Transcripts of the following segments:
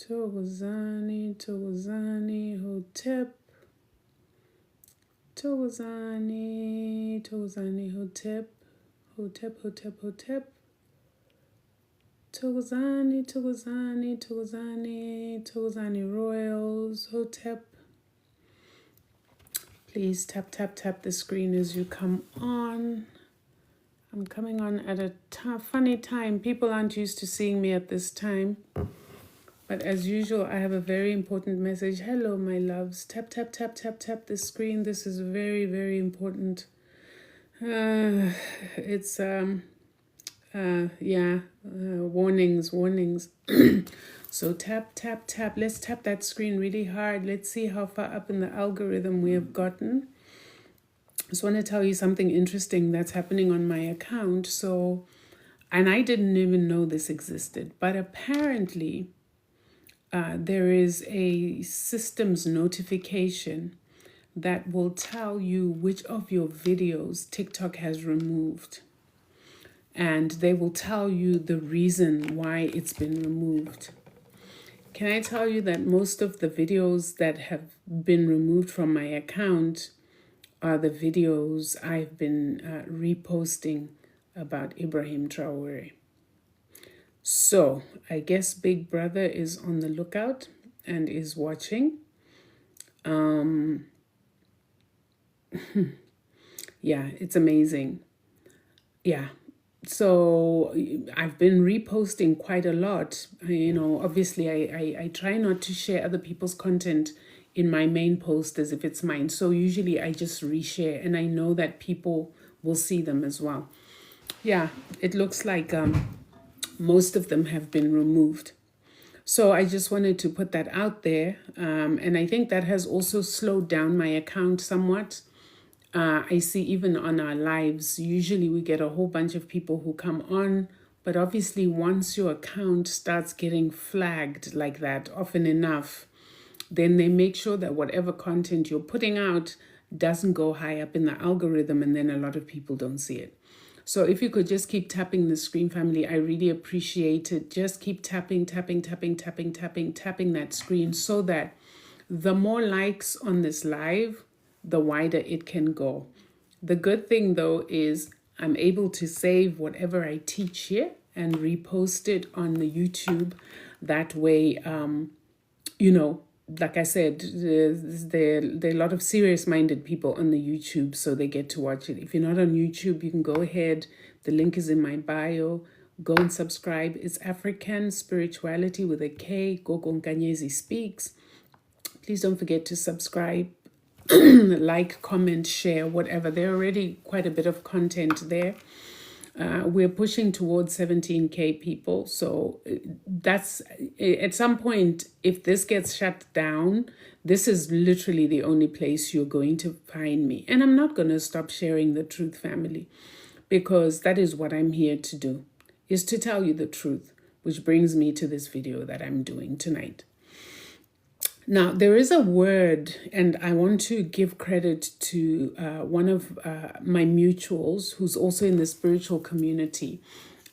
Thokozani, Thokozani, Hotep. Thokozani, Thokozani, Hotep. Hotep, Hotep, Hotep. Thokozani, Thokozani, Thokozani, Thokozani Royals, Hotep. Please tap, tap, tap the screen as you come on. I'm coming on at a funny time. People aren't used to seeing me at this time. But as usual, I have a very important message. Hello, my loves. Tap, tap, tap, tap, tap the screen. This is very, very important. Warnings. So tap, tap, tap. Let's tap that screen really hard. Let's see how far up in the algorithm we have gotten. I just want to tell you something interesting that's happening on my account. And I didn't even know this existed, but apparently there is a systems notification that will tell you which of your videos TikTok has removed. And they will tell you the reason why it's been removed. Can I tell you that most of the videos that have been removed from my account are the videos I've been reposting about Ibrahim Traore. So I guess Big Brother is on the lookout and is watching. Yeah, it's amazing. Yeah. So I've been reposting quite a lot. Obviously I try not to share other people's content in my main post as if it's mine. So usually I just reshare, and I know that people will see them as well. Yeah, it looks like most of them have been removed. So I just wanted to put that out there. And I think that has also slowed down my account somewhat. I see even on our lives, usually we get a whole bunch of people who come on, but obviously once your account starts getting flagged like that often enough, then they make sure that whatever content you're putting out doesn't go high up in the algorithm, and then a lot of people don't see it. So if you could just keep tapping the screen, family, I really appreciate it. Just keep tapping that screen so that the more likes on this live, the wider it can go. The good thing though is I'm able to save whatever I teach here and repost it on the YouTube. That way, like I said, there are a lot of serious-minded people on the YouTube, so they get to watch it. If you're not on YouTube, you can go ahead. The link is in my bio. Go and subscribe. It's African Spirituality with a K. Gogo Nkanyezi Speaks. Please don't forget to subscribe, like, comment, share, whatever. There are already quite a bit of content there. We're pushing towards 17K people. So that's at some point, if this gets shut down, this is literally the only place you're going to find me. And I'm not going to stop sharing the truth, family, because that is what I'm here to do, is to tell you the truth, which brings me to this video that I'm doing tonight. Now, there is a word, and I want to give credit to one of my mutuals who's also in the spiritual community.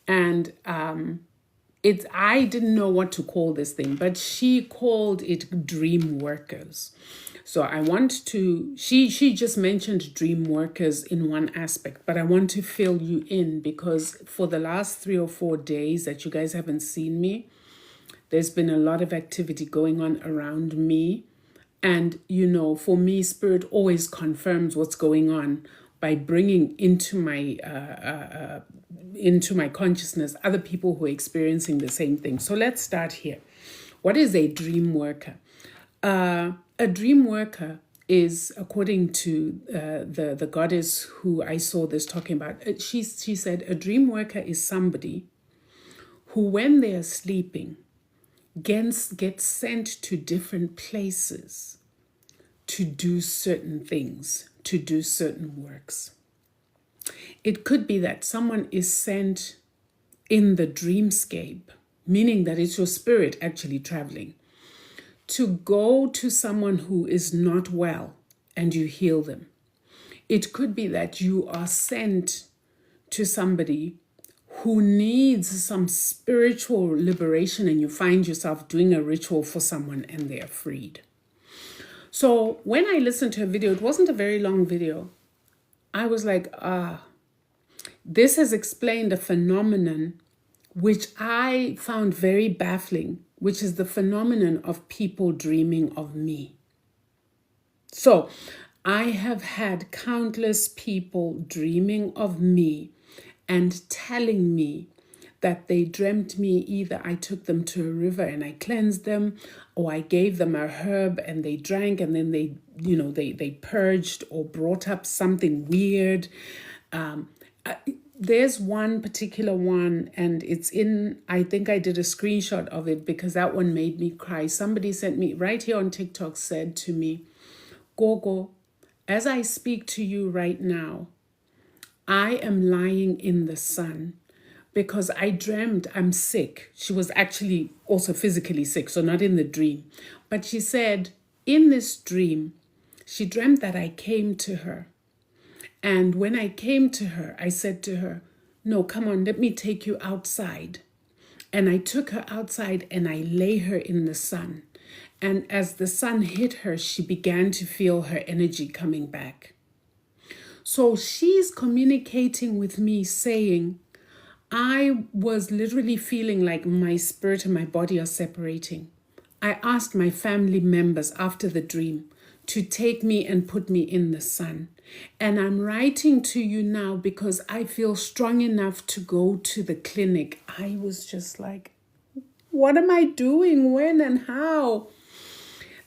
And I didn't know what to call this thing, but she called it dream workers. So I want to, she just mentioned dream workers in one aspect, but I want to fill you in because for the last 3 or 4 days that you guys haven't seen me, there's been a lot of activity going on around me. And, for me, Spirit always confirms what's going on by bringing into my consciousness other people who are experiencing the same thing. So let's start here. What is a dream worker? A dream worker is, according to the goddess who I saw this talking about, she said a dream worker is somebody who, when they are sleeping, gets sent to different places to do certain things, to do certain works. It could be that someone is sent in the dreamscape, meaning that it's your spirit actually traveling, to go to someone who is not well and you heal them. It could be that you are sent to somebody who needs some spiritual liberation, and you find yourself doing a ritual for someone and they're freed. So when I listened to a video, it wasn't a very long video. I was like, this has explained a phenomenon which I found very baffling, which is the phenomenon of people dreaming of me. So I have had countless people dreaming of me and telling me that they dreamt me. Either I took them to a river and I cleansed them, or I gave them a herb and they drank, and then they purged or brought up something weird. There's one particular one, and I think I did a screenshot of it because that one made me cry. Somebody sent me, right here on TikTok, said to me, Gogo, as I speak to you right now, I am lying in the sun because I dreamt I'm sick. She was actually also physically sick, so not in the dream. But she said in this dream, she dreamt that I came to her. And when I came to her, I said to her, no, come on, let me take you outside. And I took her outside and I lay her in the sun. And as the sun hit her, she began to feel her energy coming back. So she's communicating with me saying, I was literally feeling like my spirit and my body are separating. I asked my family members after the dream to take me and put me in the sun. And I'm writing to you now because I feel strong enough to go to the clinic. I was just like, what am I doing? When and how?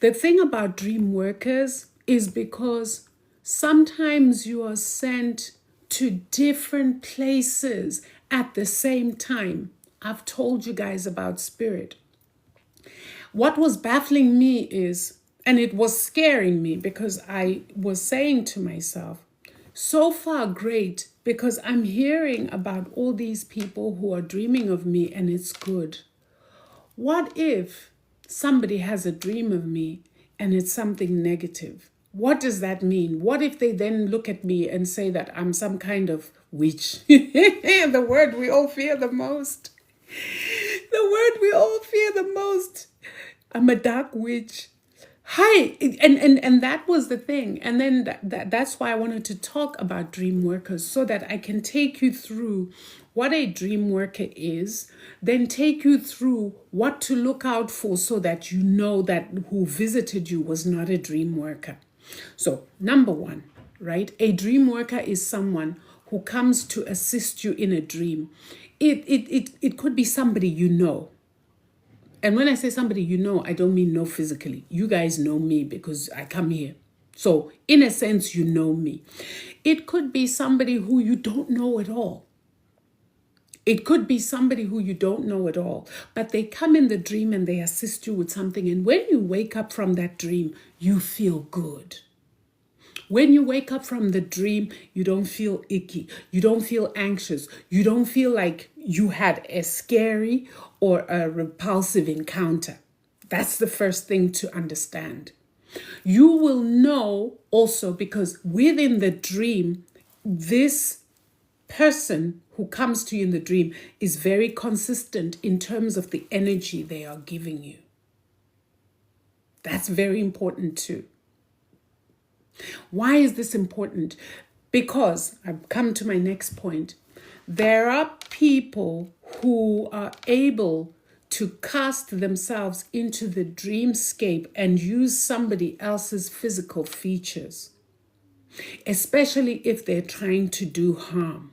The thing about dream workers is because sometimes you are sent to different places at the same time. I've told you guys about spirit. What was baffling me is, and it was scaring me because I was saying to myself, so far great, because I'm hearing about all these people who are dreaming of me and it's good. What if somebody has a dream of me and it's something negative? What does that mean? What if they then look at me and say that I'm some kind of witch? The word we all fear the most. The word we all fear the most. I'm a dark witch. Hi, and that was the thing. And then that's why I wanted to talk about dream workers, so that I can take you through what a dream worker is, then take you through what to look out for so that you know that who visited you was not a dream worker. So number one, right? A dream worker is someone who comes to assist you in a dream. It could be somebody you know. And when I say somebody you know, I don't mean know physically. You guys know me because I come here. So in a sense, you know me. It could be somebody who you don't know at all. It could be somebody who you don't know at all. But they come in the dream and they assist you with something. And when you wake up from that dream, you feel good. When you wake up from the dream, you don't feel icky. You don't feel anxious. You don't feel like you had a scary or a repulsive encounter. That's the first thing to understand. You will know also because within the dream, this person who comes to you in the dream is very consistent in terms of the energy they are giving you. That's very important too. Why is this important? Because I've come to my next point. There are people who are able to cast themselves into the dreamscape and use somebody else's physical features, especially if they're trying to do harm.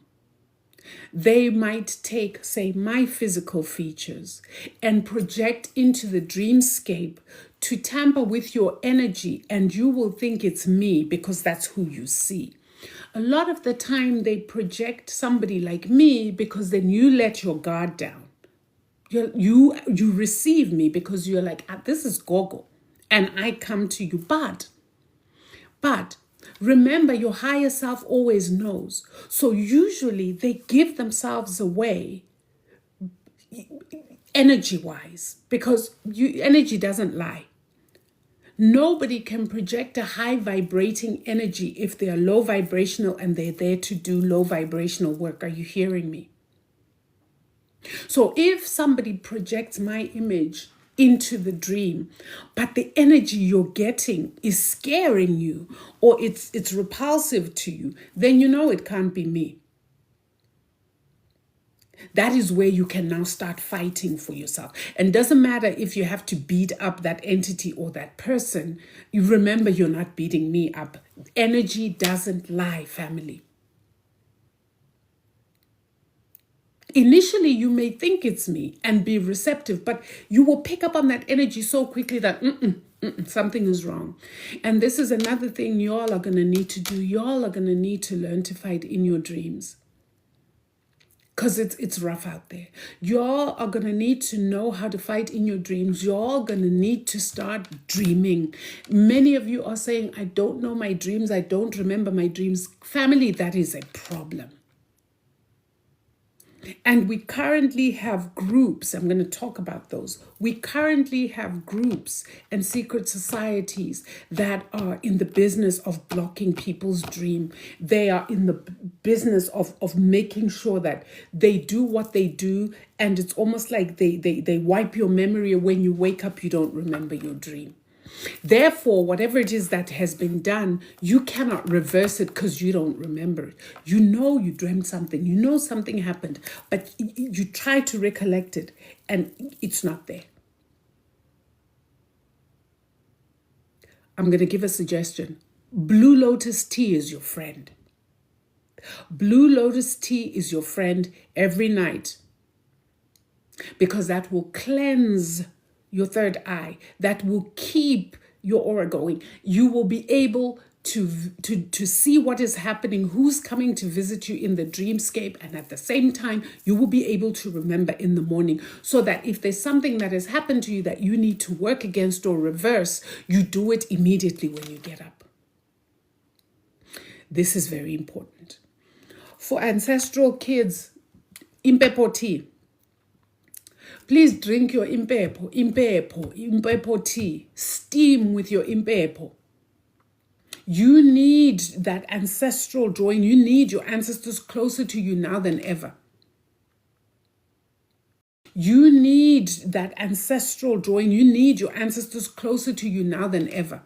They might take, say, my physical features and project into the dreamscape to tamper with your energy, and you will think it's me because that's who you see. A lot of the time they project somebody like me because then you let your guard down. You receive me because you're like, this is Gogo, and I come to you. But remember, your higher self always knows. So usually they give themselves away energy-wise because energy doesn't lie. Nobody can project a high vibrating energy if they are low vibrational and they're there to do low vibrational work. Are you hearing me? So if somebody projects my image into the dream, but the energy you're getting is scaring you or it's repulsive to you, then you know it can't be me. That is where you can now start fighting for yourself. And doesn't matter if you have to beat up that entity or that person, you remember you're not beating me up. Energy doesn't lie, family. Initially, you may think it's me and be receptive, but you will pick up on that energy so quickly that something is wrong. And this is another thing y'all are going to need to do. Y'all are going to need to learn to fight in your dreams. Because it's rough out there. Y'all are going to need to know how to fight in your dreams. Y'all going to need to start dreaming. Many of you are saying, I don't know my dreams. I don't remember my dreams. Family, that is a problem. And we currently have groups, I'm going to talk about those. We currently have groups and secret societies that are in the business of blocking people's dream. They are in the business of making sure that they do what they do. And it's almost like they wipe your memory. When you wake up, you don't remember your dream. Therefore, whatever it is that has been done, you cannot reverse it because you don't remember it. You know you dreamt something, you know something happened, but you try to recollect it and it's not there. I'm going to give a suggestion. Blue Lotus tea is your friend. Blue Lotus tea is your friend every night because that will cleanse your third eye, that will keep your aura going. You will be able to see what is happening, who's coming to visit you in the dreamscape, and at the same time, you will be able to remember in the morning, so that if there's something that has happened to you that you need to work against or reverse, you do it immediately when you get up. This is very important. For ancestral kids, Impepo tea. Please drink your impepo tea. Steam with your impepo. You need that ancestral drawing. You need your ancestors closer to you now than ever. You need that ancestral drawing. You need your ancestors closer to you now than ever.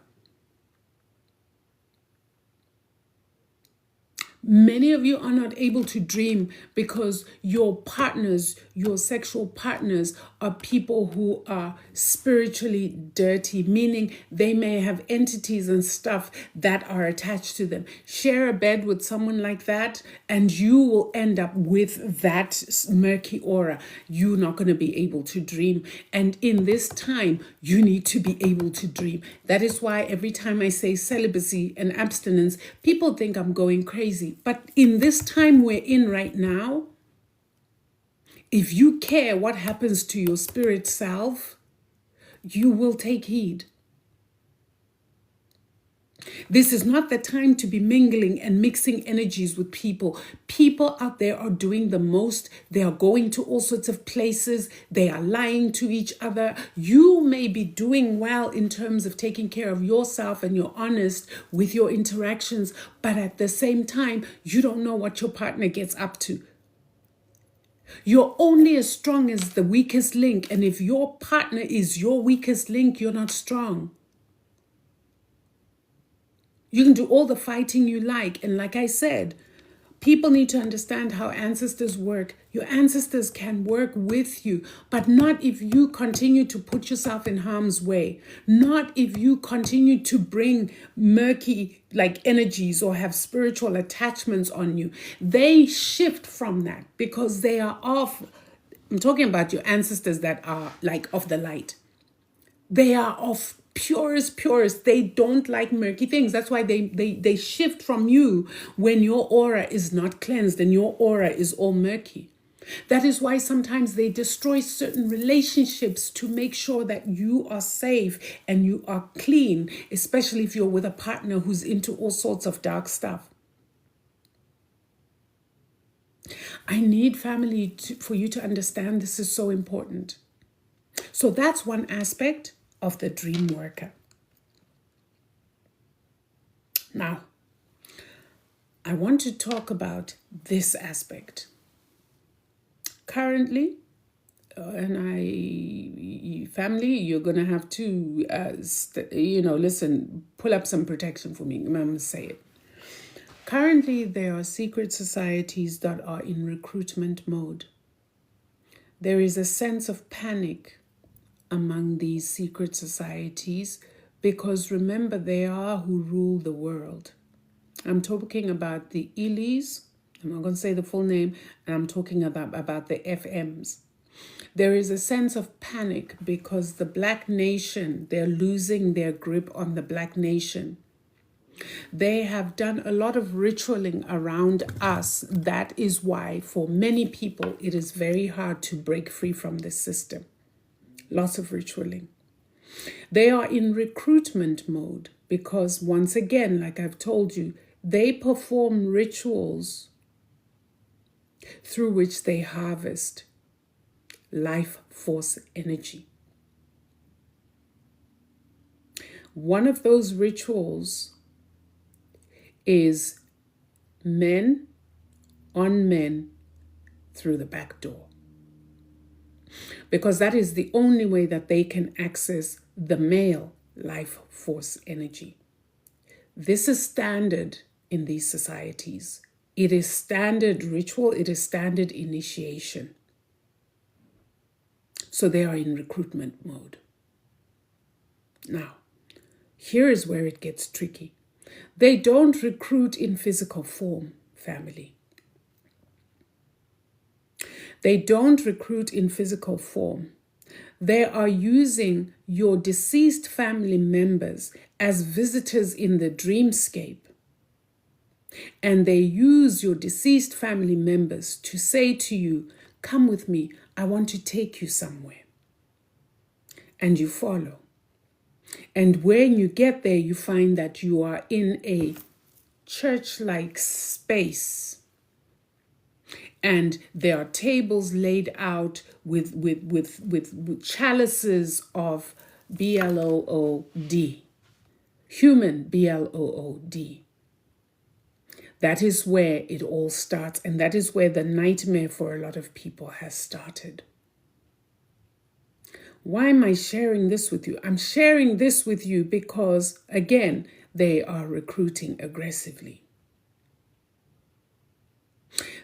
Many of you are not able to dream because your partners, your sexual partners, are people who are spiritually dirty, meaning they may have entities and stuff that are attached to them. Share a bed with someone like that, and you will end up with that murky aura. You're not going to be able to dream. And in this time, you need to be able to dream. That is why every time I say celibacy and abstinence, people think I'm going crazy. But in this time we're in right now, if you care what happens to your spirit self, you will take heed. This is not the time to be mingling and mixing energies with people. People out there are doing the most. They are going to all sorts of places. They are lying to each other. You may be doing well in terms of taking care of yourself and you're honest with your interactions, but at the same time, you don't know what your partner gets up to. You're only as strong as the weakest link. And if your partner is your weakest link, you're not strong. You can do all the fighting you like. And like I said, people need to understand how ancestors work. Your ancestors can work with you, but not if you continue to put yourself in harm's way. Not if you continue to bring murky energies or have spiritual attachments on you. They shift from that because they are off. I'm talking about your ancestors that are of the light. They are of purest. They don't like murky things. That's why they shift from you when your aura is not cleansed and your aura is all murky. That is why sometimes they destroy certain relationships to make sure that you are safe and you are clean, especially if you're with a partner who's into all sorts of dark stuff. I need family for you to understand this is so important. So that's one aspect of the dream worker. Now, I want to talk about this aspect. Currently, family, you're going to have to, listen, pull up some protection for me. I'm going to say it. Currently, there are secret societies that are in recruitment mode. There is a sense of panic among these secret societies because remember, they are who rule the world. I'm talking about the Elis. I'm not going to say the full name, and I'm talking about the FMs. There is a sense of panic because the Black nation, they're losing their grip on the Black nation. They have done a lot of ritualing around us. That is why, for many people, it is very hard to break free from this system. Lots of ritualing. They are in recruitment mode because, once again, like I've told you, they perform rituals through which they harvest life force energy. One of those rituals is men on men through the back door, because that is the only way that they can access the male life force energy. This is standard in these societies. It is standard ritual. It is standard initiation. So they are in recruitment mode. Now, here is where it gets tricky. They don't recruit in physical form, family. They don't recruit in physical form. They are using your deceased family members as visitors in the dreamscape. And they use your deceased family members to say to you, come with me, I want to take you somewhere. And you follow. And when you get there, you find that you are in a church-like space. And there are tables laid out with chalices of BLOOD, human BLOOD. That is where it all starts, and that is where the nightmare for a lot of people has started. Why am I sharing this with you? I'm sharing this with you because, again, they are recruiting aggressively.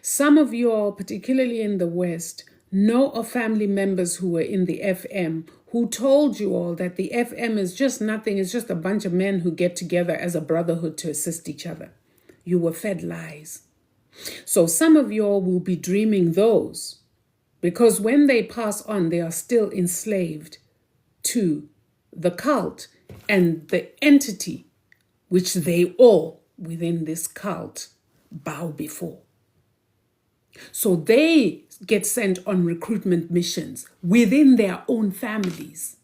Some of you all, particularly in the West, know of family members who were in the FM who told you all that the FM is just nothing. It's just a bunch of men who get together as a brotherhood to assist each other. You were fed lies. So some of you all will be dreaming those because when they pass on, they are still enslaved to the cult and the entity which they all within this cult bow before. So they get sent on recruitment missions within their own families.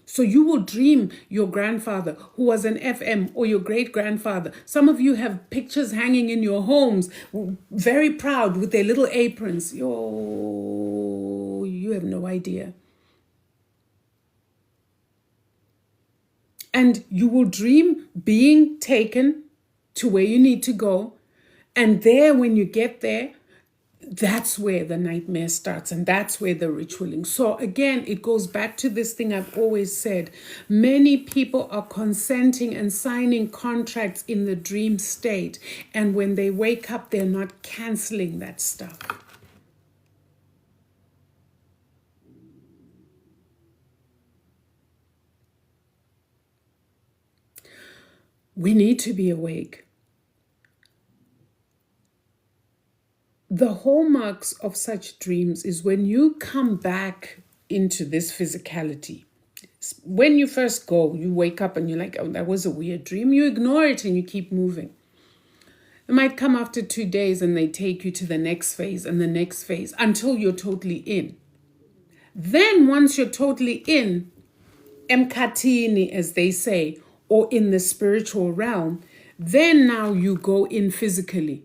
So you will dream your grandfather who was an FM or your great-grandfather. Some of you have pictures hanging in your homes, very proud with their little aprons. Oh, you have no idea. And you will dream being taken to where you need to go. And there, when you get there, that's where the nightmare starts, and that's where the ritualing. So again, it goes back to this thing I've always said. Many people are consenting and signing contracts in the dream state, and when they wake up, they're not canceling that stuff. We need to be awake. The hallmarks of such dreams is when you come back into this physicality. When you first go, you wake up and you're like, oh, that was a weird dream. You ignore it and you keep moving. It might come after 2 days and they take you to the next phase and the next phase until you're totally in. Then once you're totally in, Emkatini, as they say, or in the spiritual realm, then now you go in physically.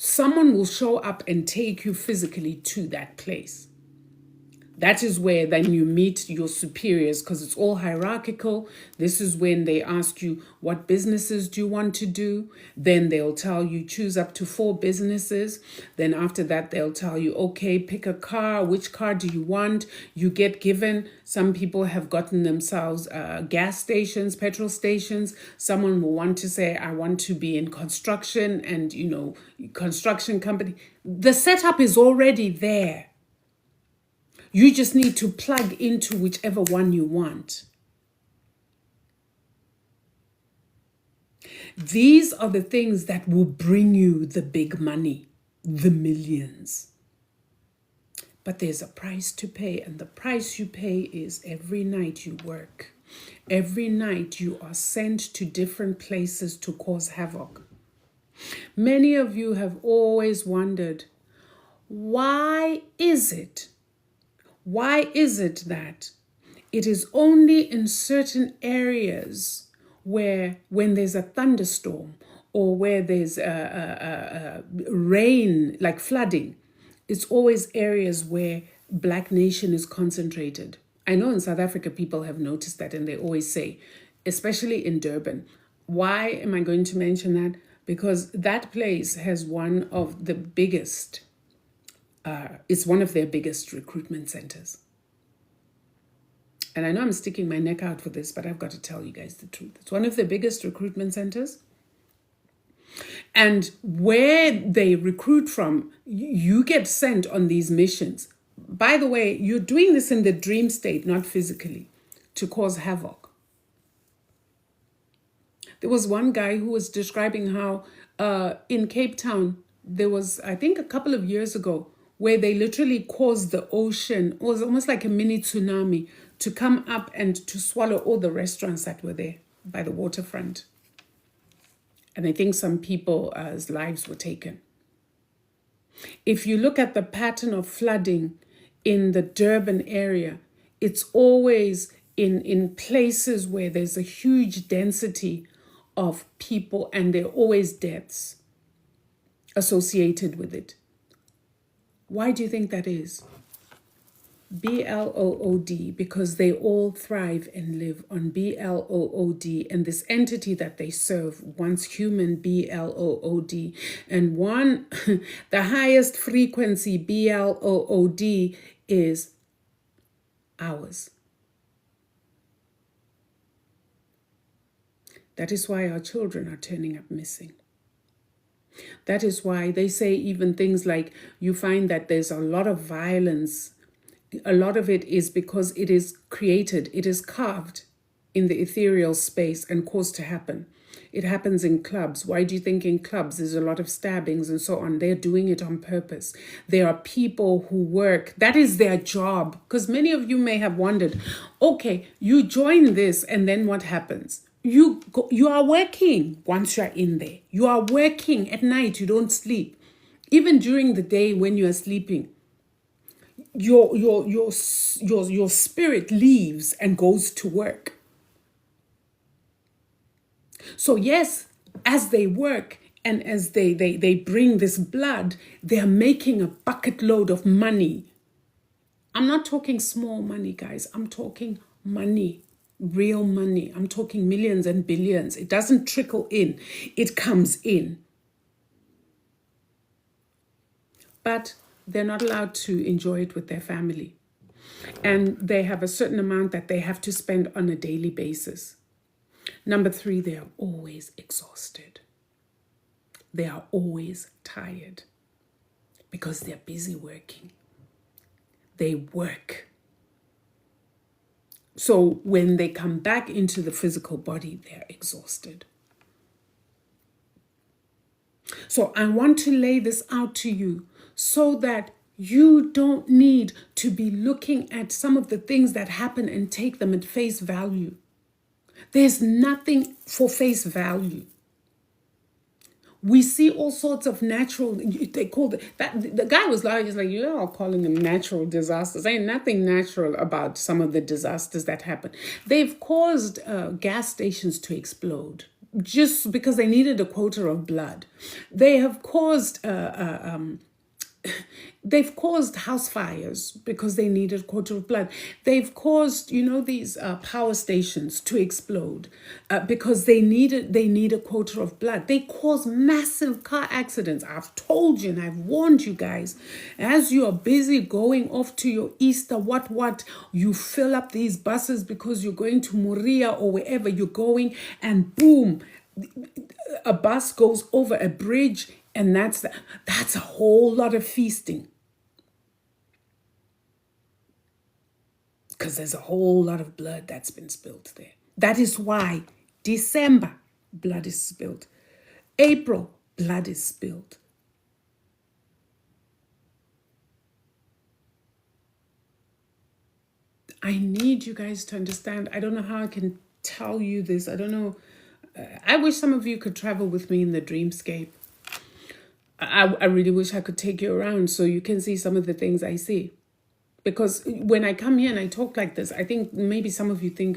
Someone will show up and take you physically to that place. That is where then you meet your superiors, because it's all hierarchical. This is when they ask you, what businesses do you want to do? Then they'll tell you, choose up to 4 businesses. Then after that, they'll tell you, okay, pick a car. Which car do you want? You get given. Some people have gotten themselves gas stations, petrol stations. Someone will want to say, I want to be in construction and, construction company. The setup is already there. You just need to plug into whichever one you want. These are the things that will bring you the big money, the millions. But there's a price to pay, and the price you pay is every night you work. Every night you are sent to different places to cause havoc. Many of you have always wondered, why is it that it is only in certain areas where, when there's a thunderstorm or where there's rain, like flooding, it's always areas where Black nation is concentrated? I know in South Africa people have noticed that, and they always say, especially in Durban. Why am I going to mention that? Because that place has one of the biggest it's one of their biggest recruitment centers. And I know I'm sticking my neck out for this, but I've got to tell you guys the truth. It's one of the biggest recruitment centers. And where they recruit from, you get sent on these missions. By the way, you're doing this in the dream state, not physically, to cause havoc. There was one guy who was describing how in Cape Town, there was, I think a couple of years ago, where they literally caused the ocean, it was almost like a mini tsunami, to come up and to swallow all the restaurants that were there by the waterfront. And I think some people's lives were taken. If you look at the pattern of flooding in the Durban area, it's always in places where there's a huge density of people, and there are always deaths associated with it. Why do you think that is? BLOOD, because they all thrive and live on BLOOD, and this entity that they serve wants human BLOOD, and one, the highest frequency BLOOD is ours. That is why our children are turning up missing. That is why they say even things like, you find that there's a lot of violence. A lot of it is because it is created, it is carved in the ethereal space and caused to happen. It happens in clubs. Why do you think in clubs there's a lot of stabbings and so on? They're doing it on purpose. There are people who work. That is their job. Because many of you may have wondered, okay, you join this and then what happens? You are working once you're in there. You are working at night. You don't sleep. Even during the day when you are sleeping, your spirit leaves and goes to work. So yes, as they work and as they bring this blood, they are making a bucket load of money. I'm not talking small money, guys. I'm talking money. Real money. I'm talking millions and billions. It doesn't trickle in. It comes in. But they're not allowed to enjoy it with their family. And they have a certain amount that they have to spend on a daily basis. Number 3, they are always exhausted. They are always tired because they're busy working. They work. So when they come back into the physical body, they're exhausted. So I want to lay this out to you so that you don't need to be looking at some of the things that happen and take them at face value. There's nothing for face value. We see all sorts of natural, they called it, that the guy was like, you're all calling them natural disasters. Ain't nothing natural about some of the disasters that happen. They've caused gas stations to explode just because they needed a quota of blood. They have caused They've caused house fires because they needed a quarter of blood. They've caused, these power stations to explode because they need a quarter of blood. They cause massive car accidents. I've told you and I've warned you guys. As you are busy going off to your Easter, you fill up these buses because you're going to Moria or wherever you're going, and boom, a bus goes over a bridge, and that's a whole lot of feasting. Because there's a whole lot of blood that's been spilled there. That is why December, blood is spilled. April, blood is spilled. I need you guys to understand. I don't know how I can tell you this. I don't know. I wish some of you could travel with me in the dreamscape. I really wish I could take you around so you can see some of the things I see. Because when I come here and I talk like this, I think maybe some of you think,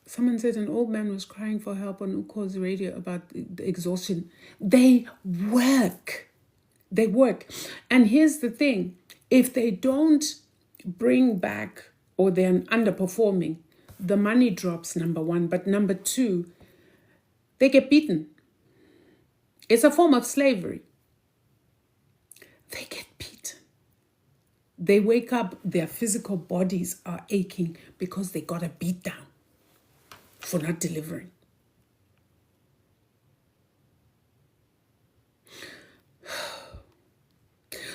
someone said an old man was crying for help on Uko's radio about the exhaustion. They work. They work. And here's the thing. If they don't bring back, or they're underperforming, the money drops, number one. But number two, they get beaten. It's a form of slavery. They get beaten. They wake up, their physical bodies are aching because they got a beat down for not delivering.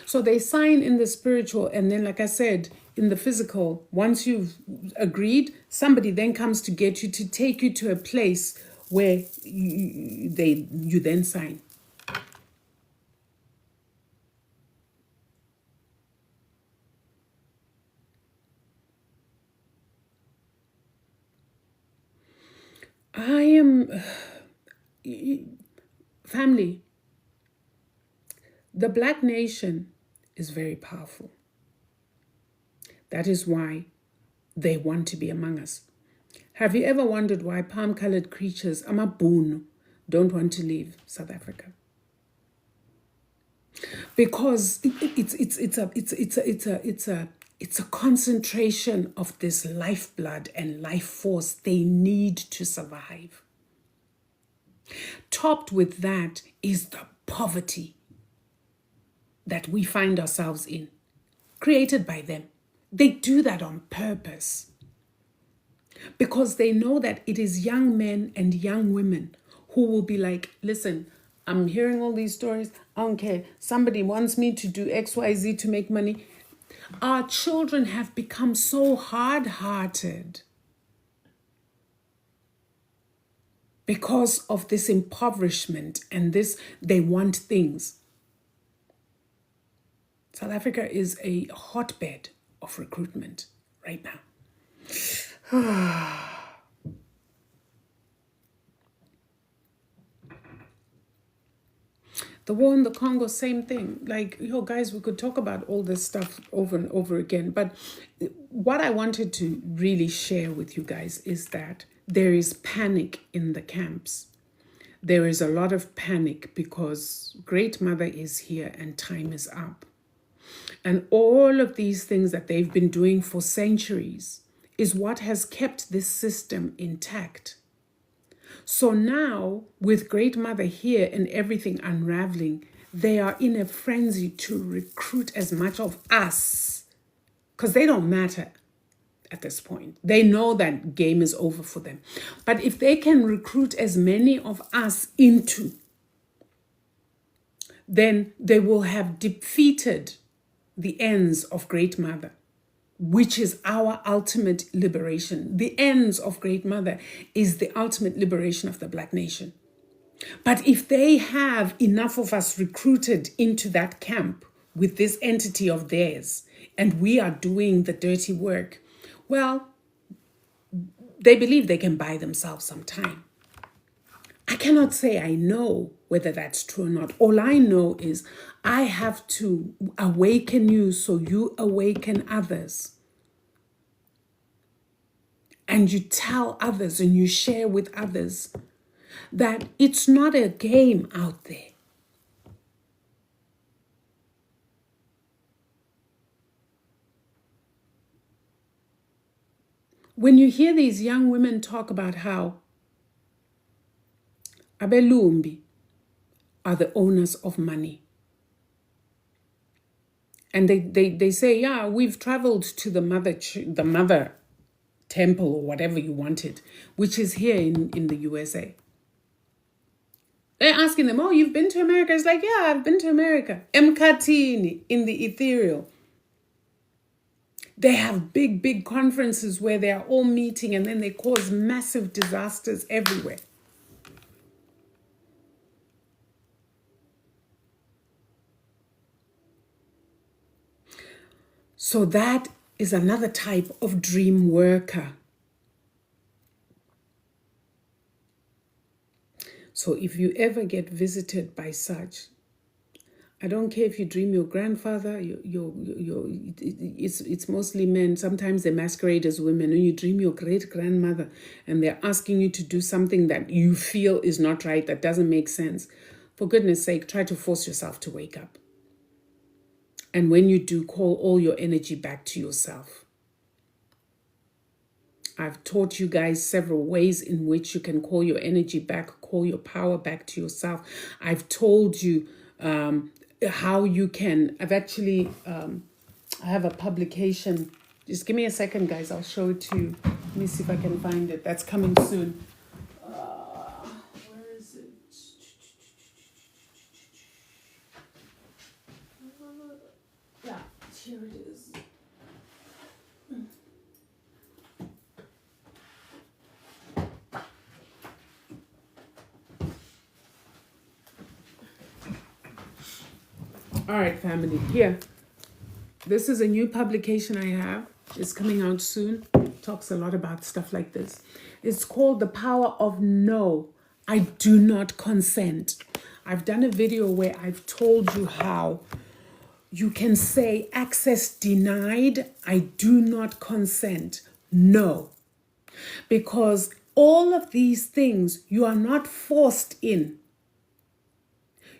So they sign in the spiritual, and then, like I said, in the physical, once you've agreed, somebody then comes to get you, to take you to a place where you then sign. I am family. The Black nation is very powerful. That is why they want to be among us. Have you ever wondered why palm-colored creatures, amabhunu, don't want to leave South Africa? Because it's a concentration of this lifeblood and life force they need to survive. Topped with that is the poverty that we find ourselves in, created by them. They do that on purpose because they know that it is young men and young women who will be like, listen, I'm hearing all these stories. I don't care. Somebody wants me to do XYZ to make money. Our children have become so hard-hearted because of this impoverishment and this, they want things. South Africa is a hotbed of recruitment right now. The war in the Congo, same thing. Like, guys, we could talk about all this stuff over and over again. But what I wanted to really share with you guys is that there is panic in the camps. There is a lot of panic because Great Mother is here and time is up. And all of these things that they've been doing for centuries is what has kept this system intact. So now, with Great Mother here and everything unraveling, they are in a frenzy to recruit as much of us because they don't matter at this point. They know that game is over for them. But if they can recruit as many of us into, then they will have defeated the ends of Great Mother, which is our ultimate liberation. The ends of Great Mother is the ultimate liberation of the Black nation. But if they have enough of us recruited into that camp with this entity of theirs, and we are doing the dirty work, well, they believe they can buy themselves some time. I cannot say I know whether that's true or not. All I know is I have to awaken you so you awaken others. And you tell others and you share with others that it's not a game out there. When you hear these young women talk about how abelumbi are the owners of money, and they say, yeah, we've traveled to the mother temple or whatever you wanted, which is here in the USA. They're asking them, oh, you've been to America? It's like, yeah, I've been to America. Emkatini, in the ethereal. They have big conferences where they are all meeting, and then they cause massive disasters everywhere. So that is another type of dream worker. So if you ever get visited by such, I don't care if you dream your grandfather, it's mostly men. Sometimes they masquerade as women. And you dream your great-grandmother and they're asking you to do something that you feel is not right, that doesn't make sense. For goodness sake, try to force yourself to wake up. And when you do, call all your energy back to yourself. I've taught you guys several ways in which you can call your energy back, call your power back to yourself. I've told you how you can. I've actually, I have a publication. Just give me a second, guys. I'll show it to you. Let me see if I can find it. That's coming soon. Where is it? Yeah, here it is. All right, family, here. This is a new publication I have. It's coming out soon. It talks a lot about stuff like this. It's called The Power of No. I Do Not Consent. I've done a video where I've told you how you can say access denied, I do not consent, no. Because all of these things you are not forced in.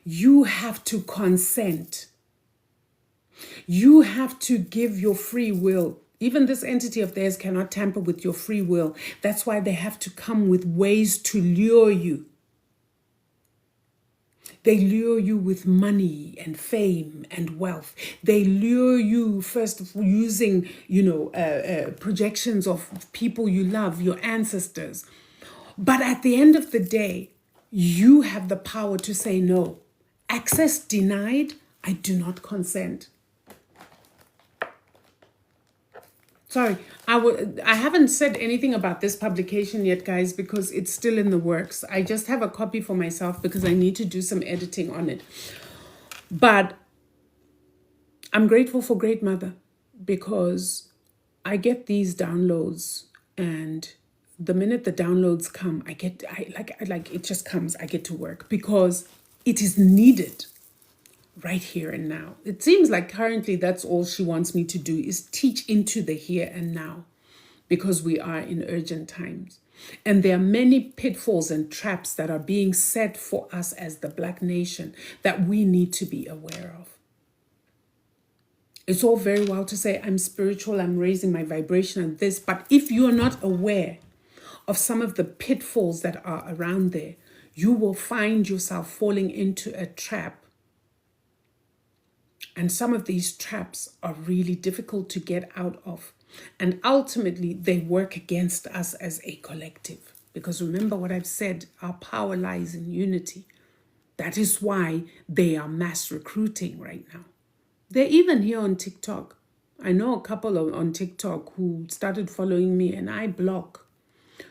You have to consent. You have to give your free will. Even this entity of theirs cannot tamper with your free will. That's why they have to come with ways to lure you. They lure you with money and fame and wealth. They lure you first using, projections of people you love, your ancestors. But at the end of the day, you have the power to say no. Access denied, I do not consent. Sorry, I haven't said anything about this publication yet, guys, because it's still in the works. I just have a copy for myself because I need to do some editing on it. But I'm grateful for Great Mother because I get these downloads, and the minute the downloads come, it just comes. I get to work because it is needed right here and now. It seems like currently that's all she wants me to do is teach into the here and now, because we are in urgent times. And there are many pitfalls and traps that are being set for us as the Black nation that we need to be aware of. It's all very well to say, I'm spiritual, I'm raising my vibration and this, but if you're not aware of some of the pitfalls that are around there, you will find yourself falling into a trap. And some of these traps are really difficult to get out of. And ultimately, they work against us as a collective. Because remember what I've said, our power lies in unity. That is why they are mass recruiting right now. They're even here on TikTok. I know a couple on TikTok who started following me, and I block.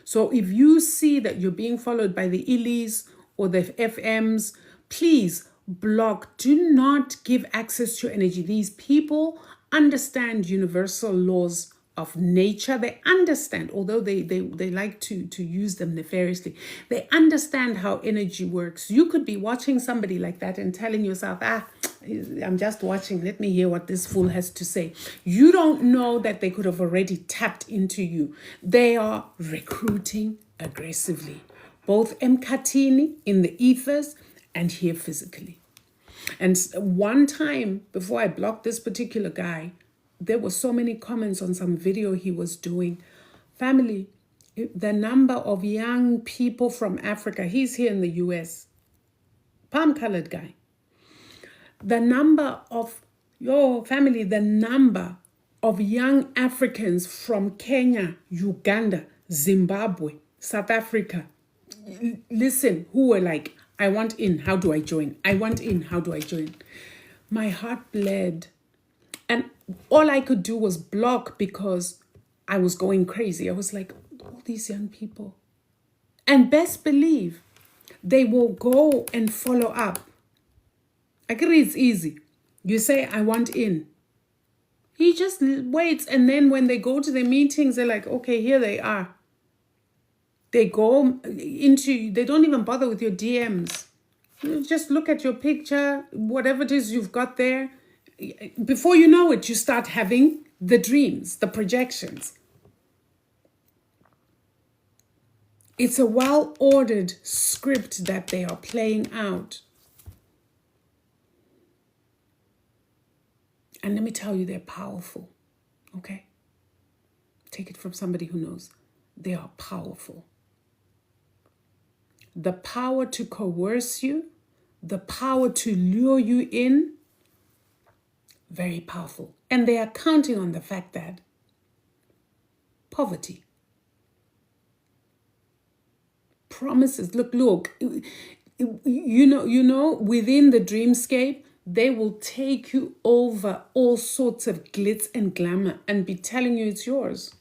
So if you see that you're being followed by the Illies or the FMs, please block. Do not give access to energy. These people understand universal laws of nature. They understand, although they like to use them nefariously, they understand how energy works. You could be watching somebody like that and telling yourself, I'm just watching, let me hear what this fool has to say. You don't know that they could have already tapped into you. They are recruiting aggressively both Mkhatini in the ethers and here physically. And one time before I blocked this particular guy, there were so many comments on some video he was doing. Family, the number of young people from Africa, he's here in the US, palm-colored guy. The number of, the number of young Africans from Kenya, Uganda, Zimbabwe, South Africa, listen, who were like, I want in, how do I join? I want in, how do I join? My heart bled. And all I could do was block because I was going crazy. I was like, all these young people. And best believe, they will go and follow up. I agree, it's easy. You say, I want in. He just waits. And then when they go to the meetings, they're like, okay, here they are. They go into, they don't even bother with your DMs. You just look at your picture, whatever it is you've got there. Before you know it, you start having the dreams, the projections. It's a well-ordered script that they are playing out. And let me tell you, they're powerful, okay? Take it from somebody who knows. They are powerful. The power to coerce you, the power to lure you in, very powerful. And they are counting on the fact that poverty, promises, look, you know, within the dreamscape, they will take you over all sorts of glitz and glamour and be telling you it's yours.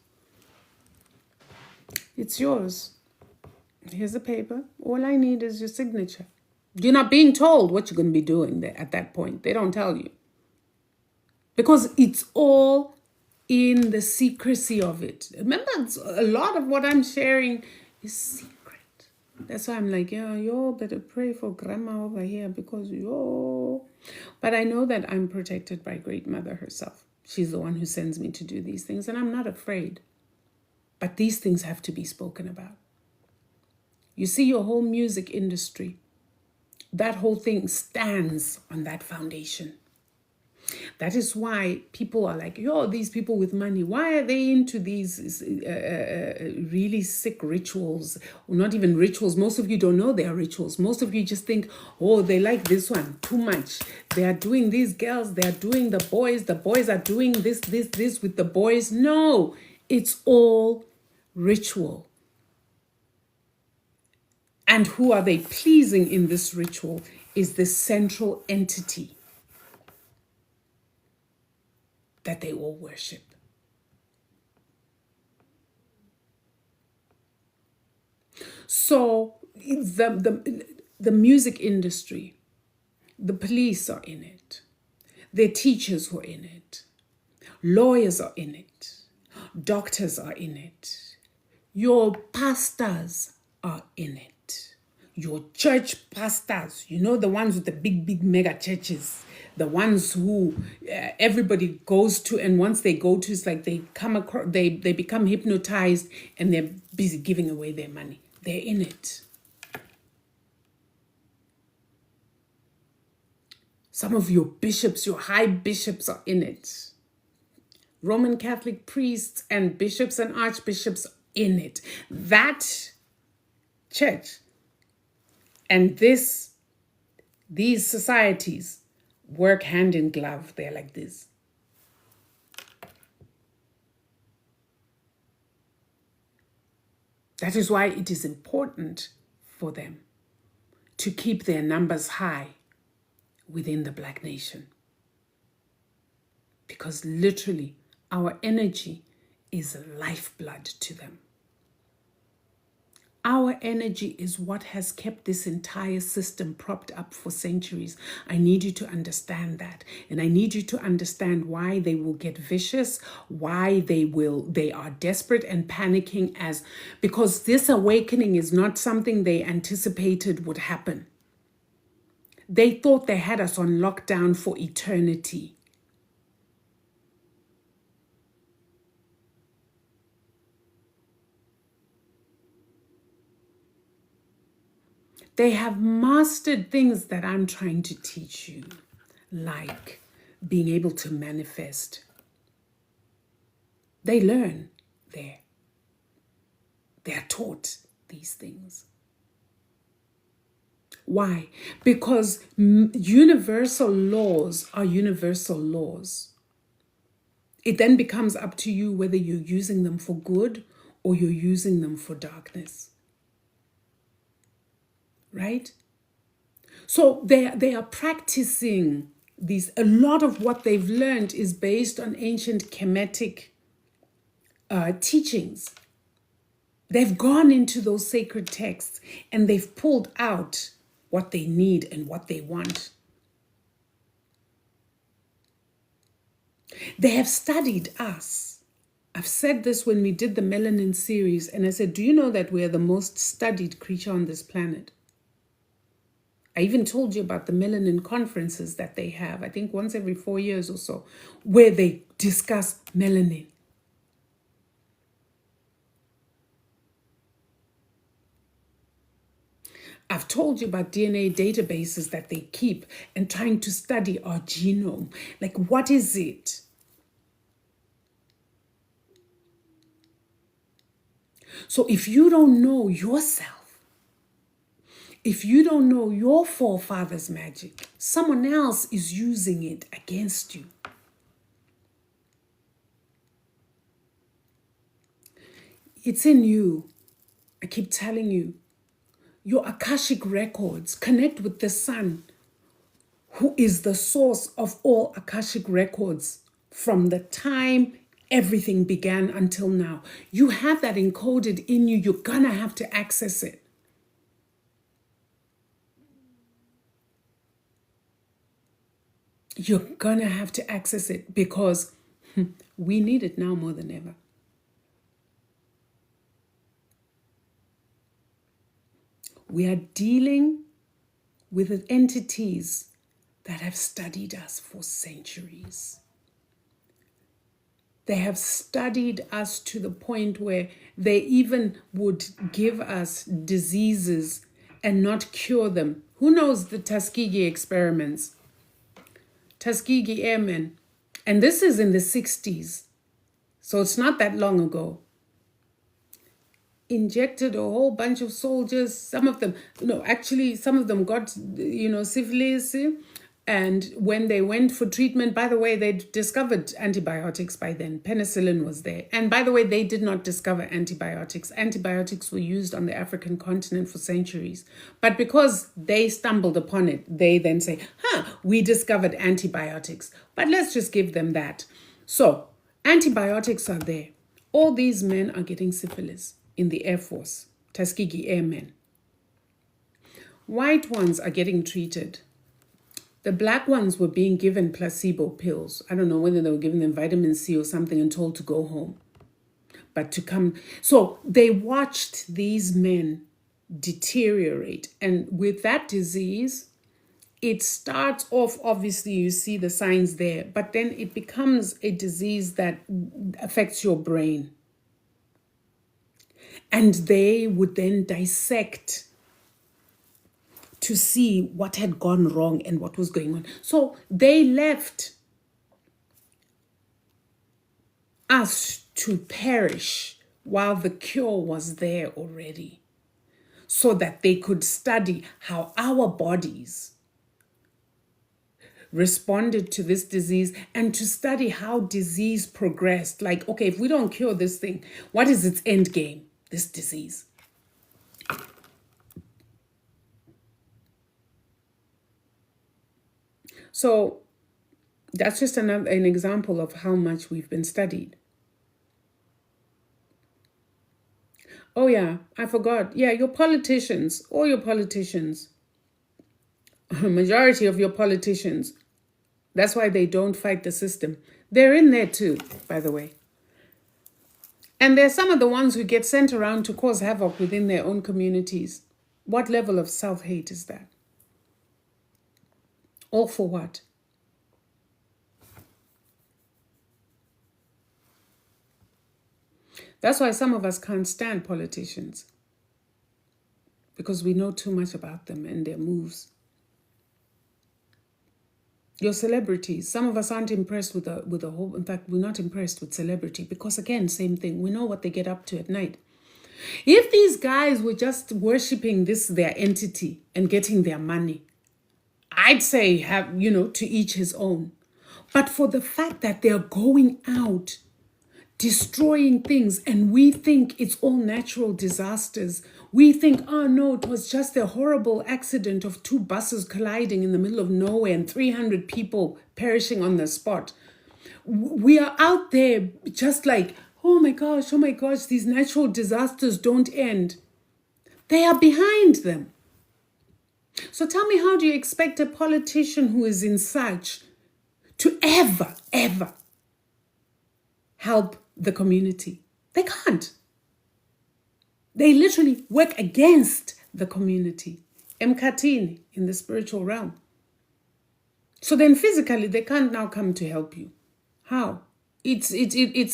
It's yours. Here's the paper. All I need is your signature. You're not being told what you're going to be doing there at that point. They don't tell you. Because it's all in the secrecy of it. Remember, a lot of what I'm sharing is secret. That's why I'm like, yeah, you better pray for grandma over here because But I know that I'm protected by Great Mother herself. She's the one who sends me to do these things, and I'm not afraid. But these things have to be spoken about. You see, your whole music industry, that whole thing stands on that foundation. That is why people are like, these people with money, why are they into these really sick rituals? Or not even rituals. Most of you don't know they are rituals. Most of you just think, they like this one too much. They are doing these girls, they are doing the boys are doing this with the boys. No, it's all ritual. And who are they pleasing in this ritual is the central entity that they all worship. So the music industry, the police are in it. The teachers were in it. Lawyers are in it. Doctors are in it. Your pastors are in it. Your church pastors, the ones with the big mega churches, the ones who everybody goes to, and once they go to, it's like they come across, they become hypnotized and they're busy giving away their money. They're in it. Some of your bishops, your high bishops are in it. Roman Catholic priests and bishops and archbishops are in it. That church and these societies work hand in glove. They're like this. That is why it is important for them to keep their numbers high within the Black nation. Because literally, our energy is lifeblood to them. Our energy is what has kept this entire system propped up for centuries. I need you to understand that. And I need you to understand why they will get vicious, why they are desperate and panicking, because this awakening is not something they anticipated would happen. They thought they had us on lockdown for eternity. They have mastered things that I'm trying to teach you, like being able to manifest. They learn there. They are taught these things. Why? Because universal laws are universal laws. It then becomes up to you whether you're using them for good or you're using them for darkness. Right? So they are practicing these. A lot of what they've learned is based on ancient Kemetic teachings. They've gone into those sacred texts and they've pulled out what they need and what they want. They have studied us. I've said this when we did the melanin series, and I said, do you know that we are the most studied creature on this planet? I even told you about the melanin conferences that they have, I think once every 4 years or so, where they discuss melanin. I've told you about DNA databases that they keep and trying to study our genome. Like, what is it? So if you don't know yourself, if you don't know your forefathers' magic, someone else is using it against you. It's in you. I keep telling you. Your Akashic records connect with the Sun, who is the source of all Akashic records from the time everything began until now. You have that encoded in you. You're gonna have to access it. You're gonna have to access it because we need it now more than ever. We are dealing with entities that have studied us for centuries. They have studied us to the point where they even would give us diseases and not cure them. Who knows the Tuskegee experiments? Tuskegee Airmen. And this is in the 60s. So it's not that long ago. Injected a whole bunch of soldiers. Some of them, some of them got, syphilis. And when they went for treatment, by the way, they'd discovered antibiotics by then. Penicillin was there. And by the way, they did not discover antibiotics. Antibiotics were used on the African continent for centuries. But because they stumbled upon it, they then say, we discovered antibiotics. But let's just give them that. So antibiotics are there. All these men are getting syphilis in the Air Force, Tuskegee Airmen. White ones are getting treated. The black ones were being given placebo pills. I don't know whether they were giving them vitamin C or something and told to go home. But to come. So they watched these men deteriorate. And with that disease, it starts off, obviously, you see the signs there, but then it becomes a disease that affects your brain. And they would then dissect to see what had gone wrong and what was going on. So they left us to perish while the cure was there already, so that they could study how our bodies responded to this disease and to study how disease progressed. Like, okay, if we don't cure this thing, what is its end game? This disease. So that's just an example of how much we've been studied. Oh yeah, I forgot. Yeah, your politicians, all your politicians, majority of your politicians, that's why they don't fight the system. They're in there too, by the way. And they're some of the ones who get sent around to cause havoc within their own communities. What level of self-hate is that? All for what? That's why some of us can't stand politicians. because we know too much about them and their moves. Your celebrities, some of us aren't impressed with the whole. In fact, we're not impressed with celebrity because, again, same thing. We know what they get up to at night. If these guys were just worshipping their entity and getting their money, I'd say to each his own. But for the fact that they're going out, destroying things, and we think it's all natural disasters. We think, oh no, it was just a horrible accident of 2 buses colliding in the middle of nowhere and 300 people perishing on the spot. We are out there just like, oh my gosh, these natural disasters don't end. They are behind them. So tell me, how do you expect a politician who is in such to ever help the community? They can't. They literally work against the community. Emkhathini in the spiritual realm. So then physically they can't now come to help you. How? It's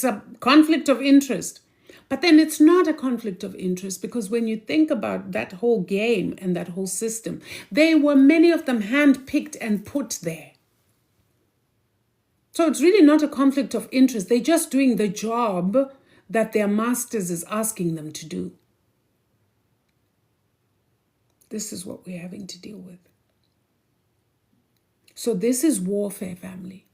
a conflict of interest. But then it's not a conflict of interest, because when you think about that whole game and that whole system, many of them handpicked and put there. So it's really not a conflict of interest. They're just doing the job that their masters is asking them to do. This is what we're having to deal with. So this is warfare, family.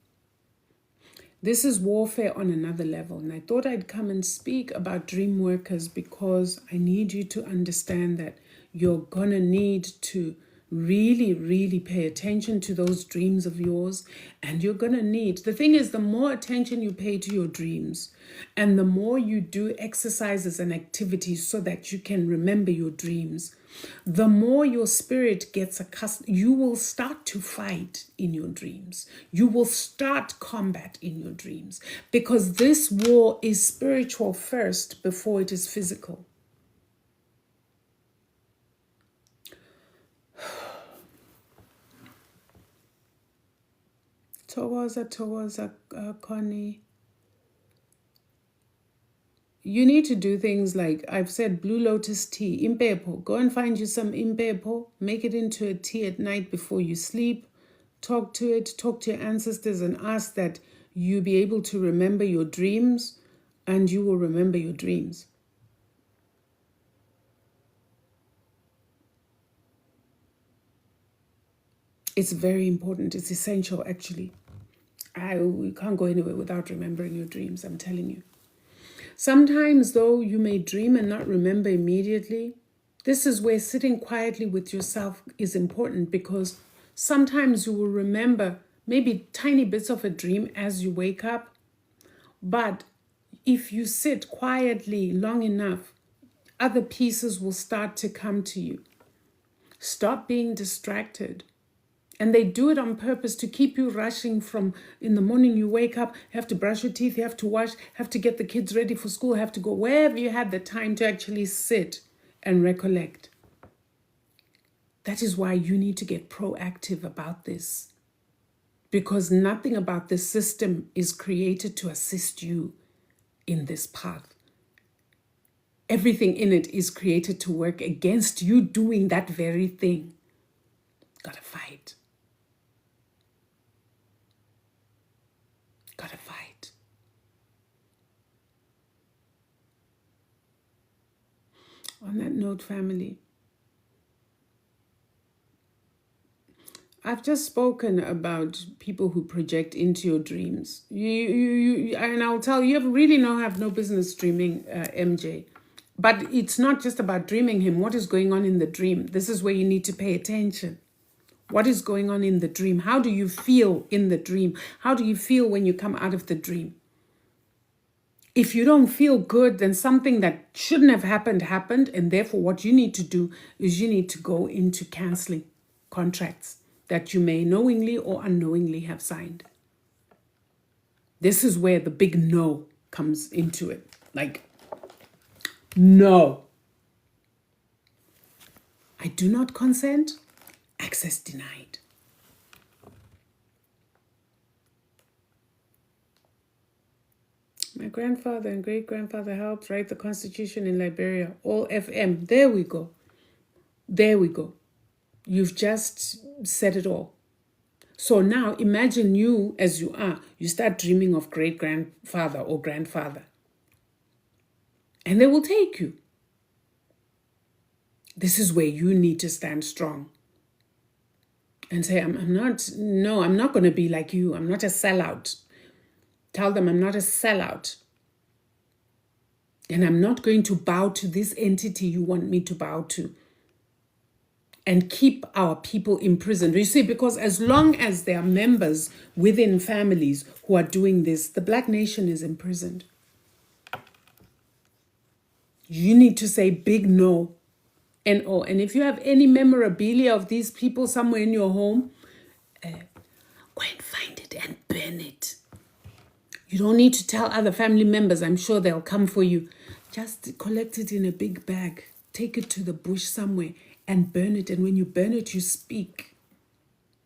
This is warfare on another level. And I thought I'd come and speak about dream workers because I need you to understand that you're going to need to really pay attention to those dreams of yours. And you're going to need, the thing is, the more attention you pay to your dreams and the more you do exercises and activities so that you can remember your dreams, the more your spirit gets accustomed. You will start to fight in your dreams. You will start combat in your dreams, because this war is spiritual first before it is physical. Towards Connie. You need to do things like, I've said, Blue Lotus tea, impepo. Go and find you some impepo. Make it into a tea at night before you sleep. Talk to it. Talk to your ancestors and ask that you be able to remember your dreams, and you will remember your dreams. It's very important. It's essential, actually. We can't go anywhere without remembering your dreams, I'm telling you. Sometimes, though, you may dream and not remember immediately. This is where sitting quietly with yourself is important, because sometimes you will remember maybe tiny bits of a dream as you wake up. But if you sit quietly long enough, other pieces will start to come to you. Stop being distracted. And they do it on purpose to keep you rushing from, in the morning you wake up, you have to brush your teeth, you have to wash, have to get the kids ready for school, have to go wherever you had the time to actually sit and recollect. That is why you need to get proactive about this, because nothing about this system is created to assist you in this path. Everything in it is created to work against you doing that very thing. Gotta fight. Gotta fight. On that note, family, I've just spoken about people who project into your dreams. You and I'll tell you, have no business dreaming MJ. But it's not just about dreaming him. What is going on in the dream? This is where you need to pay attention. What is going on in the dream? How do you feel in the dream? How do you feel when you come out of the dream? If you don't feel good, then something that shouldn't have happened. And therefore, what you need to do is you need to go into canceling contracts that you may knowingly or unknowingly have signed. This is where the big no comes into it. Like, no. I do not consent. Access denied. My grandfather and great-grandfather helped write the Constitution in Liberia. All FM. There we go. There we go. You've just said it all. So now imagine you as you are. You start dreaming of great-grandfather or grandfather. And they will take you. This is where you need to stand strong. And say, I'm not going to be like you. I'm not a sellout. Tell them I'm not a sellout. And I'm not going to bow to this entity you want me to bow to. And keep our people imprisoned. You see, because as long as there are members within families who are doing this, the Black nation is imprisoned. You need to say big no. N-O. And if you have any memorabilia of these people somewhere in your home, go and find it and burn it. You don't need to tell other family members. I'm sure they'll come for you. Just collect it in a big bag. Take it to the bush somewhere and burn it. And when you burn it, you speak.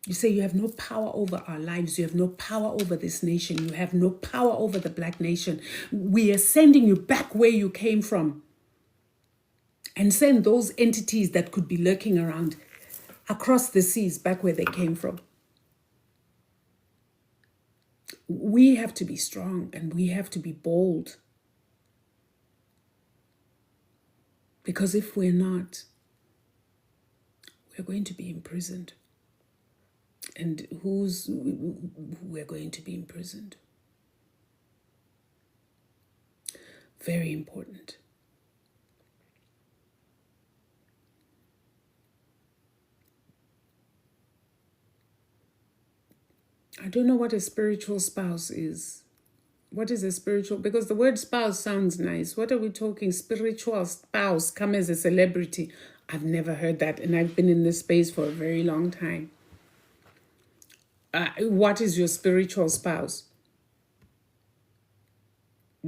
You say you have no power over our lives. You have no power over this nation. You have no power over the Black nation. We are sending you back where you came from. And send those entities that could be lurking around across the seas back where they came from. We have to be strong and we have to be bold. Because if we're not, we're going to be imprisoned. And we're going to be imprisoned? Very important. I don't know what a spiritual spouse is. What is a spiritual? Because the word spouse sounds nice. What are we talking? Spiritual spouse, come as a celebrity. I've never heard that, and I've been in this space for a very long time. What is your spiritual spouse?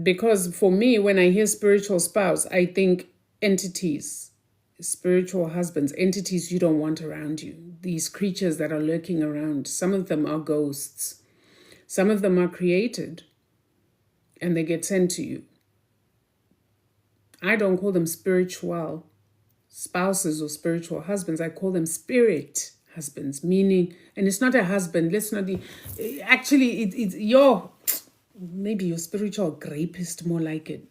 Because for me, when I hear spiritual spouse, I think entities, spiritual husbands, entities you don't want around you. These creatures that are lurking around. Some of them are ghosts. Some of them are created and they get sent to you. I don't call them spiritual spouses or spiritual husbands. I call them spirit husbands, meaning, and it's not a husband. Let's not be, actually, it's maybe your spiritual rapist, more like it.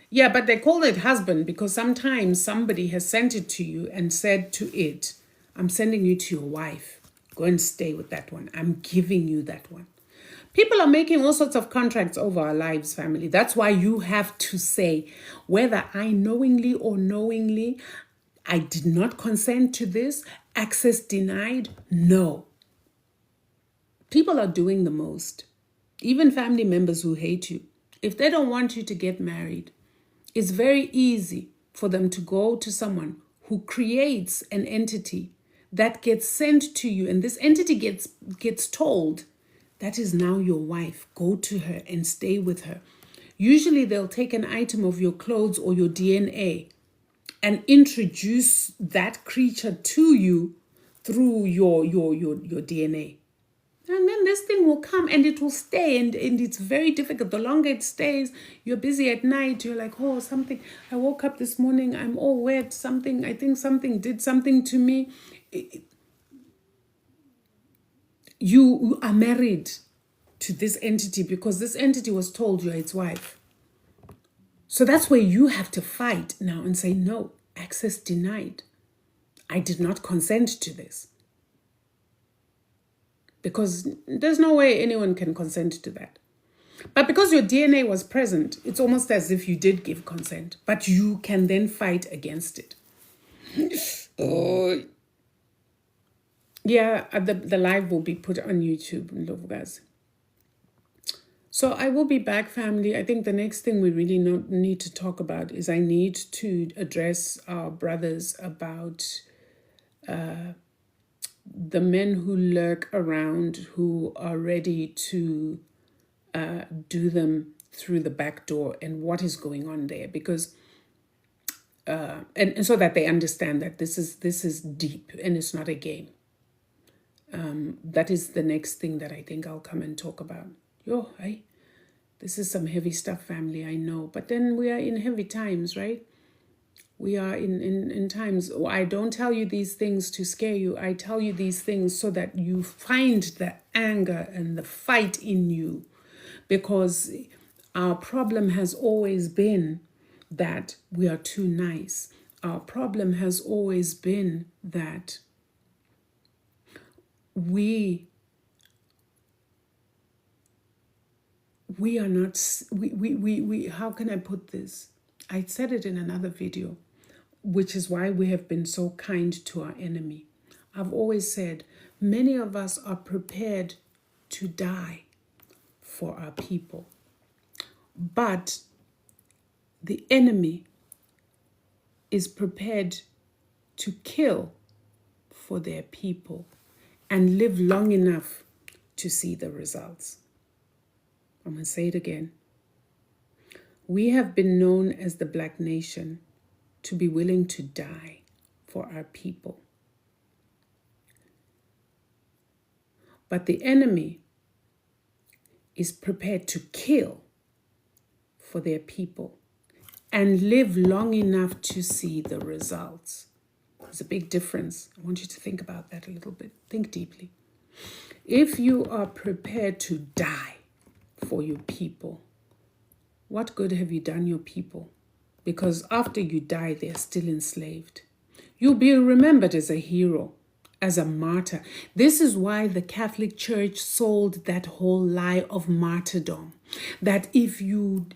Yeah, but they call it husband because sometimes somebody has sent it to you and said to it, I'm sending you to your wife. Go and stay with that one. I'm giving you that one. People are making all sorts of contracts over our lives, family. That's why you have to say, whether I knowingly or knowingly, I did not consent to this, access denied, no. People are doing the most. Even family members who hate you. If they don't want you to get married, it's very easy for them to go to someone who creates an entity that gets sent to you, and this entity gets told, that is now your wife. Go to her and stay with her. Usually they'll take an item of your clothes or your DNA and introduce that creature to you through your DNA. And then this thing will come and it will stay, and it's very difficult. The longer it stays, you're busy at night, you're like, oh, something, I woke up this morning, I'm all wet, something, I think something did something to me. You are married to this entity because this entity was told you're its wife. So that's where you have to fight now and say, no, access denied. I did not consent to this. Because there's no way anyone can consent to that. But because your DNA was present, it's almost as if you did give consent. But you can then fight against it. Oh. Yeah, the live will be put on YouTube, love guys. So I will be back, family. I think the next thing we really need to talk about is I need to address our brothers about the men who lurk around, who are ready to do them through the back door, and what is going on there, because and so that they understand that this is deep and it's not a game. That is the next thing that I think I'll come and talk about. This is some heavy stuff, family, I know, but then we are in heavy times, right? We are in times. I don't tell you these things to scare you. I tell you these things so that you find the anger and the fight in you. Because our problem has always been that we are too nice. Our problem has always been that we are not, how can I put this? I said it in another video, which is why we have been so kind to our enemy. I've always said, many of us are prepared to die for our people. But the enemy is prepared to kill for their people and live long enough to see the results. I'm going to say it again. We have been known as the Black nation to be willing to die for our people. But the enemy is prepared to kill for their people and live long enough to see the results. There's a big difference. I want you to think about that a little bit. Think deeply. If you are prepared to die for your people, what good have you done your people? Because after you die, they're still enslaved. You'll be remembered as a hero, as a martyr. This is why the Catholic Church sold that whole lie of martyrdom. That if you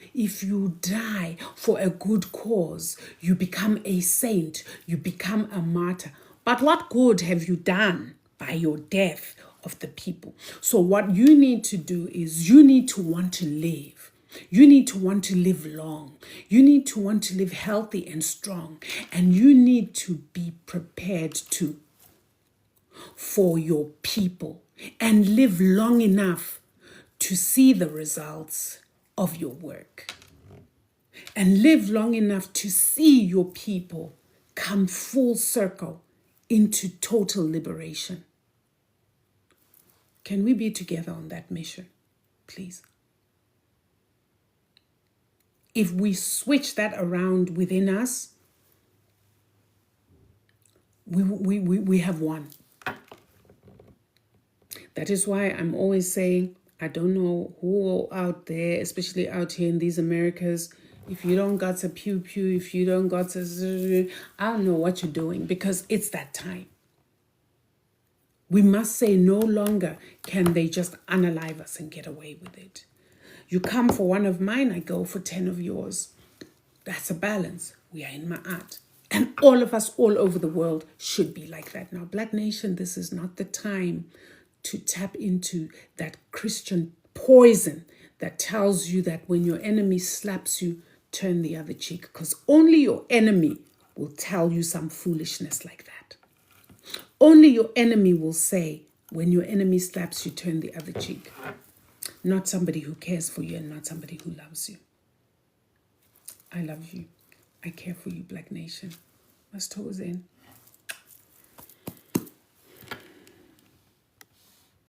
die for a good cause, you become a saint, you become a martyr. But what good have you done by your death of the people? So what you need to do is you need to want to live. You need to want to live long. You need to want to live healthy and strong. And you need to be prepared for your people and live long enough to see the results of your work. And live long enough to see your people come full circle into total liberation. Can we be together on that mission, please? If we switch that around within us, we have won. That is why I'm always saying, I don't know who out there, especially out here in these Americas, if you don't got a pew pew, if you don't got a, I don't know what you're doing, because it's that time. We must say no longer can they just unalive us and get away with it. You come for one of mine, I go for 10 of yours. That's a balance. We are in Ma'at. And all of us all over the world should be like that. Now, Black Nation, this is not the time to tap into that Christian poison that tells you that when your enemy slaps you, turn the other cheek. Because only your enemy will tell you some foolishness like that. Only your enemy will say, when your enemy slaps you, turn the other cheek. Not somebody who cares for you and not somebody who loves you. I love you. I care for you, Black Nation. Must toes in.